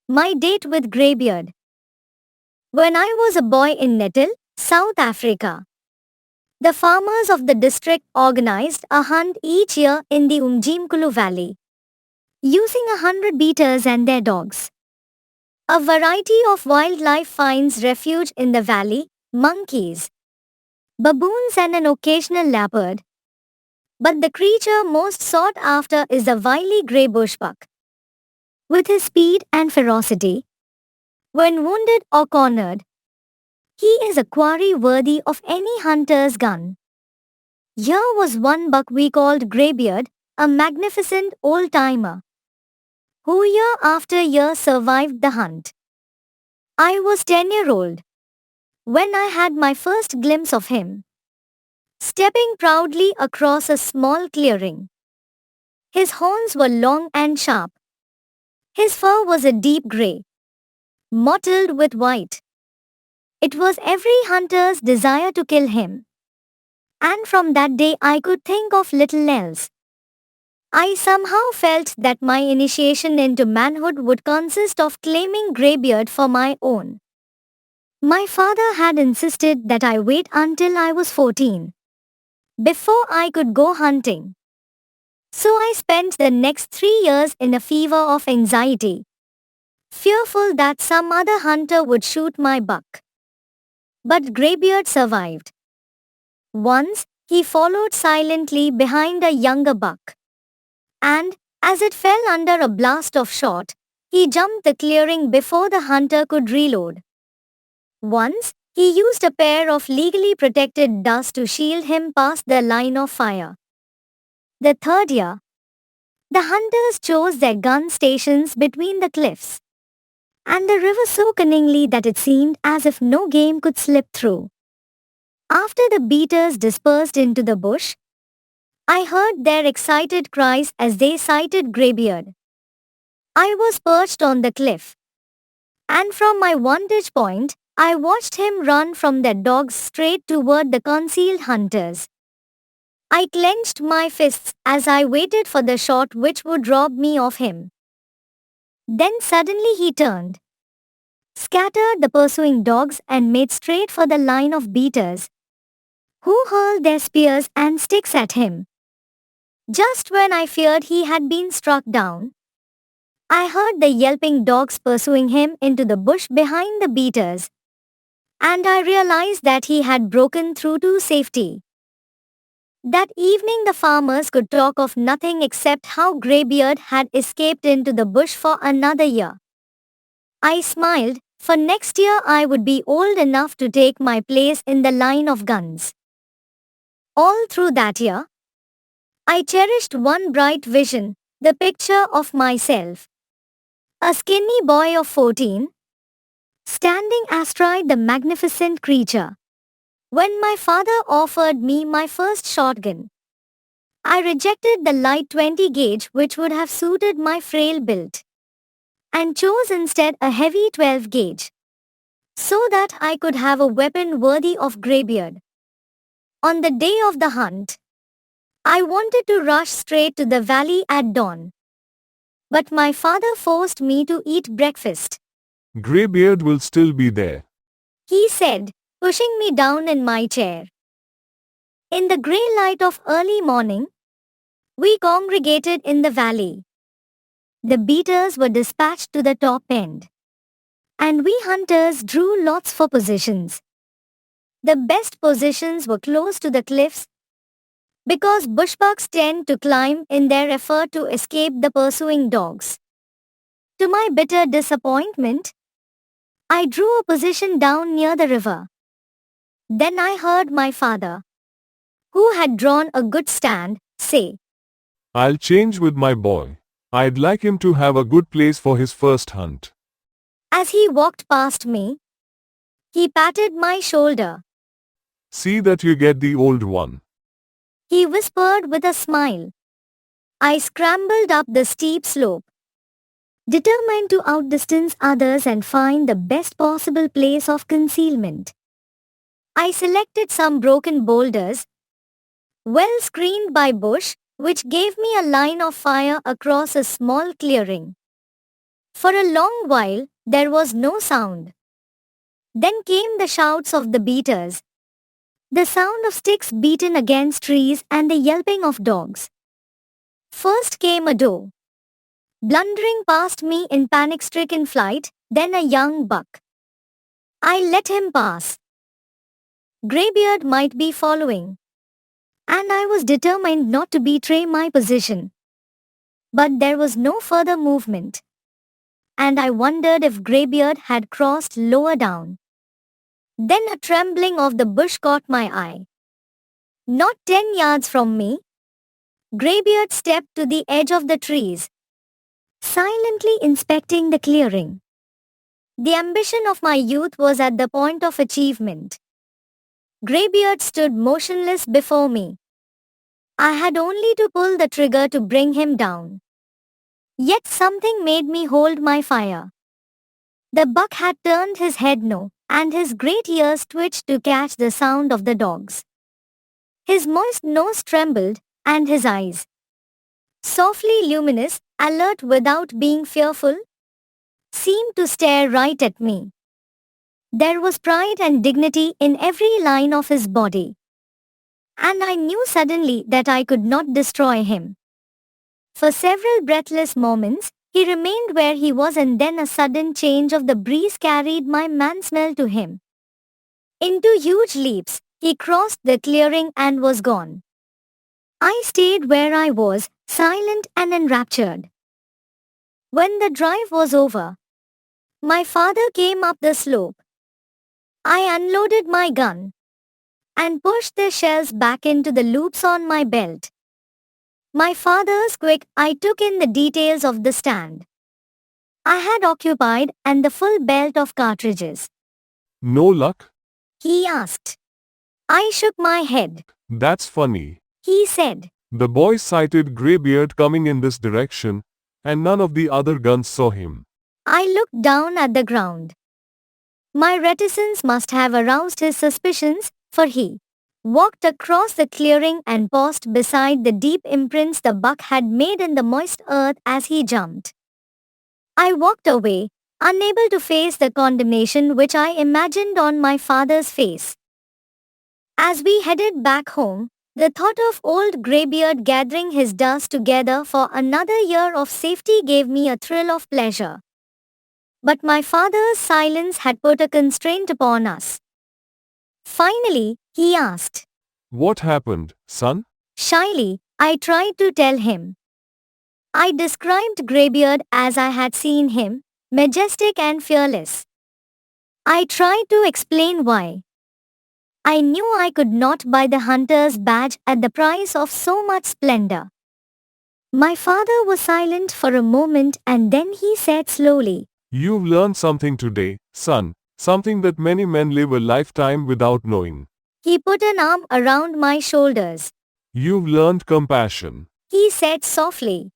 My date with Greybeard. When I was a boy in Nettle, South Africa, the farmers of the district organized a hunt each year in the Umjimkulu Valley, using 100 beaters and their dogs. A variety of wildlife finds refuge in the valley: monkeys, baboons, and an occasional leopard. But the creature most sought after is the wily grey bushbuck. With his speed and ferocity, when wounded or cornered, he is a quarry worthy of any hunter's gun. Here was one buck we called Greybeard, a magnificent old-timer, who year after year survived the hunt. I was 10-year-old when I had my first glimpse of him, stepping proudly across a small clearing. His horns were long and sharp. His fur was a deep grey, mottled with white. It was every hunter's desire to kill him. And from that day I could think of little else. I somehow felt that my initiation into manhood would consist of claiming Greybeard for my own. My father had insisted that I wait until I was 14 before I could go hunting. So I spent the next 3 years in a fever of anxiety, fearful that some other hunter would shoot my buck. But Greybeard survived. Once, he followed silently behind a younger buck. And, as it fell under a blast of shot, he jumped the clearing before the hunter could reload. Once, he used a pair of legally protected dusts to shield him past the line of fire. The third year, the hunters chose their gun stations between the cliffs and the river so cunningly that it seemed as if no game could slip through. After the beaters dispersed into the bush, I heard their excited cries as they sighted Greybeard. I was perched on the cliff, and from my vantage point, I watched him run from their dogs straight toward the concealed hunters. I clenched my fists as I waited for the shot which would rob me of him. Then suddenly he turned, scattered the pursuing dogs, and made straight for the line of beaters, who hurled their spears and sticks at him. Just when I feared he had been struck down, I heard the yelping dogs pursuing him into the bush behind the beaters, and I realized that he had broken through to safety. That evening the farmers could talk of nothing except how Greybeard had escaped into the bush for another year. I smiled, for next year I would be old enough to take my place in the line of guns. All through that year, I cherished one bright vision, the picture of myself, a skinny boy of 14, standing astride the magnificent creature. When my father offered me my first shotgun, I rejected the light 20 gauge which would have suited my frail build, and chose instead a heavy 12 gauge, so that I could have a weapon worthy of Greybeard. On the day of the hunt, I wanted to rush straight to the valley at dawn, but my father forced me to eat breakfast. Greybeard will still be there. He said, pushing me down in my chair. In the grey light of early morning, we congregated in the valley. The beaters were dispatched to the top end, and we hunters drew lots for positions. The best positions were close to the cliffs, because bushbucks tend to climb in their effort to escape the pursuing dogs. To my bitter disappointment, I drew a position down near the river. Then I heard my father, who had drawn a good stand, say, I'll change with my boy. I'd like him to have a good place for his first hunt. As he walked past me, he patted my shoulder. See that you get the old one. He whispered with a smile. I scrambled up the steep slope, determined to outdistance others and find the best possible place of concealment. I selected some broken boulders, well screened by bush, which gave me a line of fire across a small clearing. For a long while, there was no sound. Then came the shouts of the beaters, the sound of sticks beaten against trees and the yelping of dogs. First came a doe, blundering past me in panic-stricken flight, then a young buck. I let him pass. Greybeard might be following, and I was determined not to betray my position. But there was no further movement, and I wondered if Greybeard had crossed lower down. Then a trembling of the bush caught my eye. Not 10 yards from me, Greybeard stepped to the edge of the trees, silently inspecting the clearing. The ambition of my youth was at the point of achievement. Greybeard stood motionless before me. I had only to pull the trigger to bring him down. Yet something made me hold my fire. The buck had turned his head no, and his great ears twitched to catch the sound of the dogs. His moist nose trembled, and his eyes, softly luminous, alert without being fearful, seemed to stare right at me. There was pride and dignity in every line of his body. And I knew suddenly that I could not destroy him. For several breathless moments, he remained where he was, and then a sudden change of the breeze carried my man-smell to him. In 2 huge leaps, he crossed the clearing and was gone. I stayed where I was, silent and enraptured. When the drive was over, my father came up the slope. I unloaded my gun and pushed the shells back into the loops on my belt. My father's quick eye took in the details of the stand I had occupied and the full belt of cartridges. No luck? He asked. I shook my head. That's funny. He said. The boy sighted Greybeard coming in this direction, and none of the other guns saw him. I looked down at the ground. My reticence must have aroused his suspicions, for he walked across the clearing and paused beside the deep imprints the buck had made in the moist earth as he jumped. I walked away, unable to face the condemnation which I imagined on my father's face. As we headed back home, the thought of old Greybeard gathering his dust together for another year of safety gave me a thrill of pleasure. But my father's silence had put a constraint upon us. Finally, he asked. What happened, son? Shyly, I tried to tell him. I described Greybeard as I had seen him, majestic and fearless. I tried to explain why. I knew I could not buy the hunter's badge at the price of so much splendor. My father was silent for a moment and then he said slowly, You've learned something today, son, something that many men live a lifetime without knowing. He put an arm around my shoulders. You've learned compassion. He said softly.